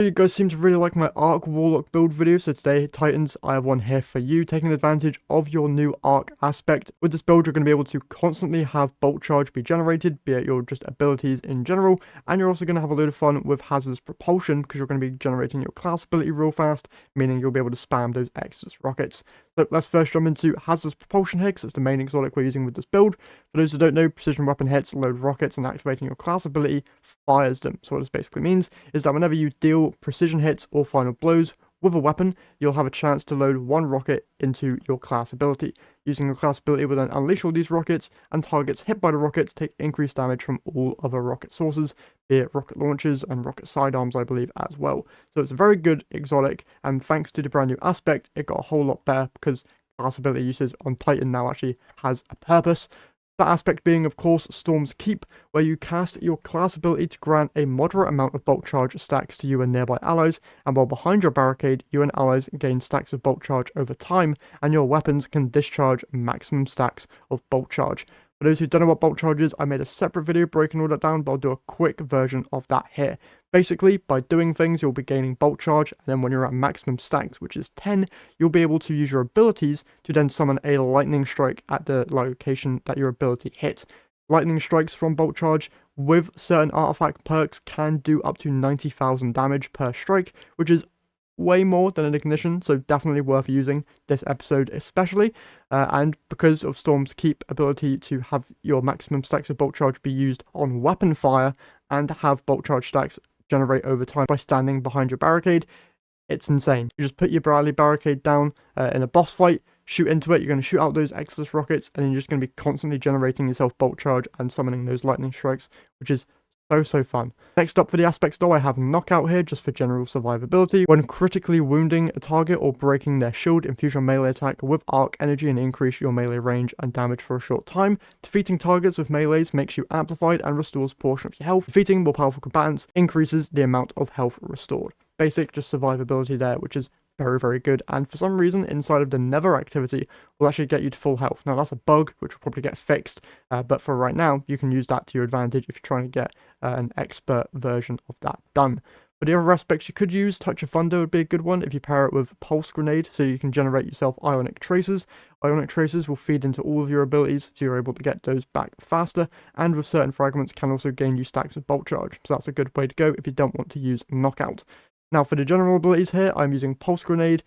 You guys seem to really like my Arc Warlock build video, so today, Titans, I have one here for you, taking advantage of your new Arc aspect. With this build, you're going to be able to constantly have bolt charge be generated, be it your just abilities in general, and you're also going to have a load of fun with Hazardous propulsion, because you're going to be generating your class ability real fast, meaning you'll be able to spam those Exodus rockets. So let's first jump into Hazardous propulsion here, because it's the main exotic we're using with this build. For those who don't know, precision weapon hits load rockets, and activating your class ability fires them. So what this basically means is that whenever you deal precision hits or final blows with a weapon, you'll have a chance to load one rocket into your class ability. Using your class ability will then unleash all these rockets, and targets hit by the rockets take increased damage from all other rocket sources, be it rocket launchers and rocket sidearms, I believe, as well. So it's a very good exotic, and thanks to the brand new aspect, it got a whole lot better because class ability usage on Titan now actually has a purpose. That aspect being, of course, Storm's Keep, where you cast your class ability to grant a moderate amount of bolt charge stacks to you and nearby allies, and while behind your barricade, you and allies gain stacks of bolt charge over time, and your weapons can discharge maximum stacks of bolt charge. For those who don't know what bolt charge is, I made a separate video breaking all that down, but I'll do a quick version of that here. Basically, by doing things, you'll be gaining bolt charge, and then when you're at maximum stacks, which is 10, you'll be able to use your abilities to then summon a lightning strike at the location that your ability hit. Lightning strikes from bolt charge with certain artifact perks can do up to 90,000 damage per strike, which is way more than an ignition, so definitely worth using this episode especially. And because of Storm's Keep ability to have your maximum stacks of bolt charge be used on weapon fire and have bolt charge stacks generate over time by standing behind your barricade, it's insane. You just put your Bradley barricade down in a boss fight, shoot into it, you're going to shoot out those Exodus rockets, and then you're just going to be constantly generating yourself bolt charge and summoning those lightning strikes, which is so fun. Next up for the aspects though, I have knockout here just for general survivability. When critically wounding a target or breaking their shield, infuse your melee attack with arc energy and increase your melee range and damage for a short time. Defeating targets with melees makes you amplified and restores a portion of your health. Defeating more powerful combatants increases the amount of health restored. Basic just survivability there, which is very good, and for some reason inside of the Nether activity will actually get you to full health. Now that's a bug which will probably get fixed, but for right now you can use that to your advantage if you're trying to get an expert version of that done. For the other aspects you could use, Touch of Thunder would be a good one if you pair it with Pulse Grenade, so you can generate yourself Ionic Traces. Ionic Traces will feed into all of your abilities, so you're able to get those back faster, and with certain fragments can also gain you stacks of bolt charge, so that's a good way to go if you don't want to use Knockout. Now for the general abilities here, I'm using Pulse Grenade,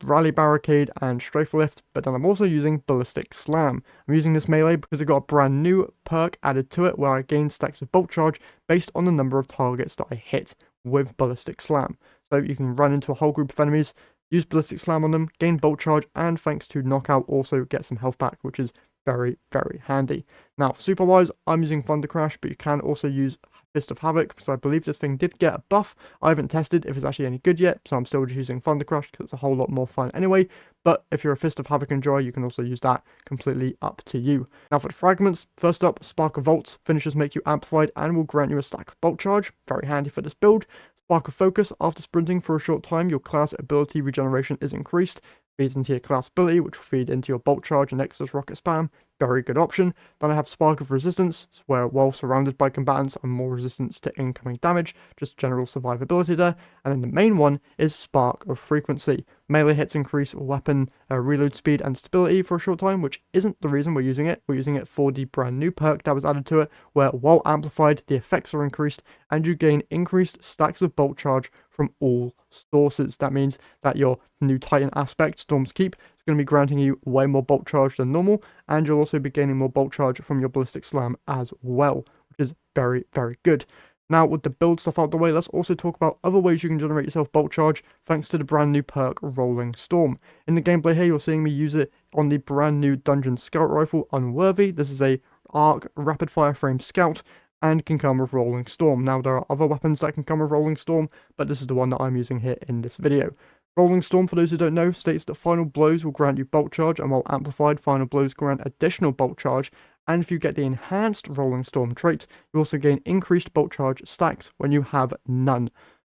Rally Barricade, and Strafe Lift, but then I'm also using Ballistic Slam. I'm using this melee because it got a brand new perk added to it where I gain stacks of bolt charge based on the number of targets that I hit with Ballistic Slam. So you can run into a whole group of enemies, use Ballistic Slam on them, gain bolt charge, and thanks to Knockout also get some health back, which is very handy. Now for super wise, I'm using Thunder Crash, but you can also use Fist of Havoc, because I believe this thing did get a buff. I haven't tested if it's actually any good yet, so I'm still just using Thunder Crash because it's a whole lot more fun anyway. But if you're a Fist of Havoc enjoyer, you can also use that, completely up to you. Now for the fragments, first up, Spark of Volts. Finishers make you amplified and will grant you a stack of bolt charge, very handy for this build. Spark of Focus, after sprinting for a short time, your class ability regeneration is increased, feeds into your class ability, which will feed into your bolt charge and Exodus rocket spam. Very good option. Then I have Spark of Resistance, where while surrounded by combatants, I'm more resistant to incoming damage, just general survivability there. And then the main one is Spark of Frequency. Melee hits increase weapon reload speed and stability for a short time, which isn't the reason we're using it. We're using it for the brand new perk that was added to it, where while amplified, the effects are increased, and you gain increased stacks of bolt charge from all sources. That means that your new Titan aspect, Storm's Keep, is going to be granting you way more bolt charge than normal, and you'll also be gaining more bolt charge from your Ballistic Slam as well, which is very good. Now with the build stuff out the way, let's also talk about other ways you can generate yourself bolt charge thanks to the brand new perk Rolling Storm. In the gameplay here, you're seeing me use it on the brand new Dungeon Scout Rifle Unworthy. This is a Arc rapid fire frame scout and can come with Rolling Storm. Now there are other weapons that can come with Rolling Storm, but this is the one that I'm using here in this video. Rolling Storm, for those who don't know, states that final blows will grant you bolt charge, and while amplified, final blows grant additional bolt charge, and if you get the enhanced Rolling Storm trait, you also gain increased bolt charge stacks when you have none.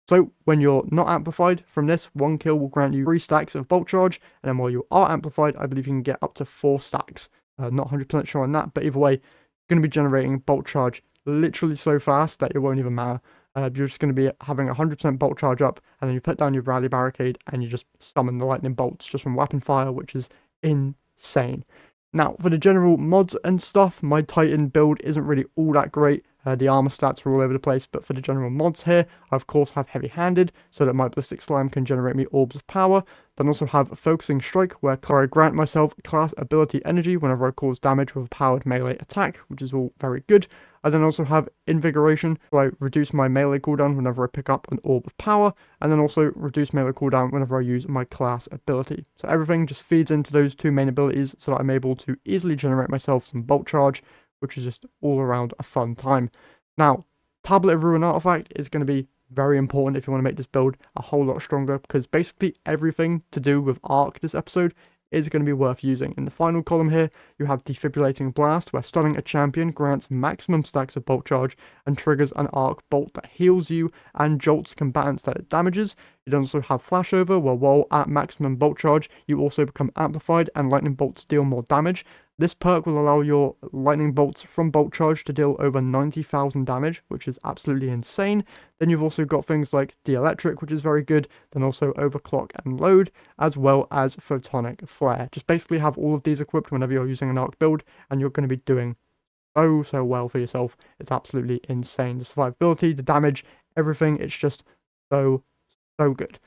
So when you're not amplified from this, one kill will grant you 3 stacks of bolt charge, and then while you are amplified, I believe you can get up to 4 stacks. Not 100% sure on that, but either way, you're going to be generating bolt charge literally so fast that it won't even matter. You're just going to be having 100% bolt charge up, and then you put down your rally barricade and you just summon the lightning bolts just from weapon fire, which is insane. Now, for the general mods and stuff, my Titan build isn't really all that great. The armor stats are all over the place, but for the general mods here, I of course have heavy-handed, so that my ballistic slime can generate me orbs of power. Then also have focusing strike, where I grant myself class ability energy whenever I cause damage with a powered melee attack, which is all very good. I then also have invigoration, where I reduce my melee cooldown whenever I pick up an orb of power, and then also reduce melee cooldown whenever I use my class ability. So everything just feeds into those two main abilities, so that I'm able to easily generate myself some bolt charge, which is just all around a fun time. Now, Tablet of Ruin Artifact is going to be very important if you want to make this build a whole lot stronger, because basically everything to do with Arc this episode is going to be worth using. In the final column here, you have Defibrillating Blast, where stunning a champion grants maximum stacks of bolt charge and triggers an arc bolt that heals you and jolts combatants that it damages. You also have Flashover, where while at maximum bolt charge, you also become amplified and lightning bolts deal more damage. This perk will allow your lightning bolts from bolt charge to deal over 90,000 damage, which is absolutely insane. Then you've also got things like De-Electric, which is very good, then also Overclock and Load, as well as Photonic Flare. Just basically have all of these equipped whenever you're using an arc build, and you're going to be doing so well for yourself. It's absolutely insane. The survivability, the damage, everything, it's just so good.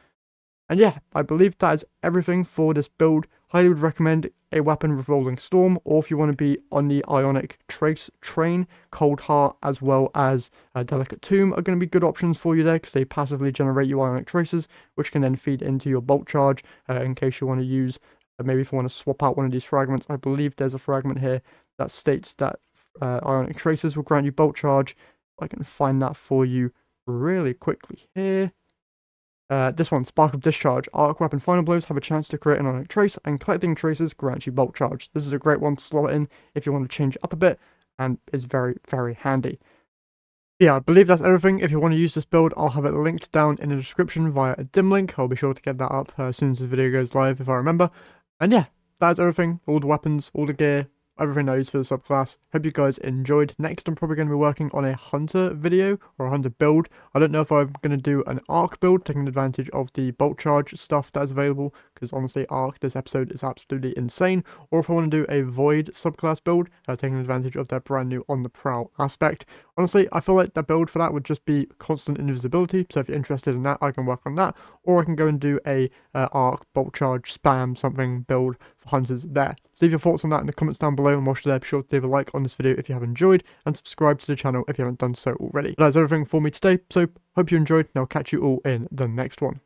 And yeah, I believe that is everything for this build. Highly would recommend a weapon with Rolling Storm, or if you want to be on the Ionic Trace train, Cold Heart as well as Delicate Tomb are going to be good options for you there, because they passively generate you Ionic Traces, which can then feed into your bolt charge in case you want to use, maybe if you want to swap out one of these fragments. I believe there's a fragment here that states that Ionic Traces will grant you bolt charge. I can find that for you really quickly here. This one, Spark of Discharge. Arc weapon final blows have a chance to create an Ionic Trace, and collecting traces grants you bolt charge. This is a great one to slot in if you want to change it up a bit, and is very handy. Yeah, I believe that's everything. If you want to use this build, I'll have it linked down in the description via a dim link. I'll be sure to get that up as soon as this video goes live, if I remember. And yeah, that's everything. All the weapons, all the gear, everything I use for the subclass. Hope you guys enjoyed. Next, I'm probably going to be working on a hunter video, or a hunter build. I don't know if I'm going to do an arc build, taking advantage of the bolt charge stuff that is available, because honestly, arc this episode is absolutely insane. Or if I want to do a void subclass build, taking advantage of their brand new on the prowl aspect. Honestly, I feel like the build for that would just be constant invisibility, so if you're interested in that, I can work on that. Or I can go and do a arc, bolt charge, spam, something build for hunters there. So leave your thoughts on that in the comments down below, and whilst you're there, be sure to leave a like on this video if you have enjoyed, and subscribe to the channel if you haven't done so already. That's everything for me today, so hope you enjoyed, and I'll catch you all in the next one.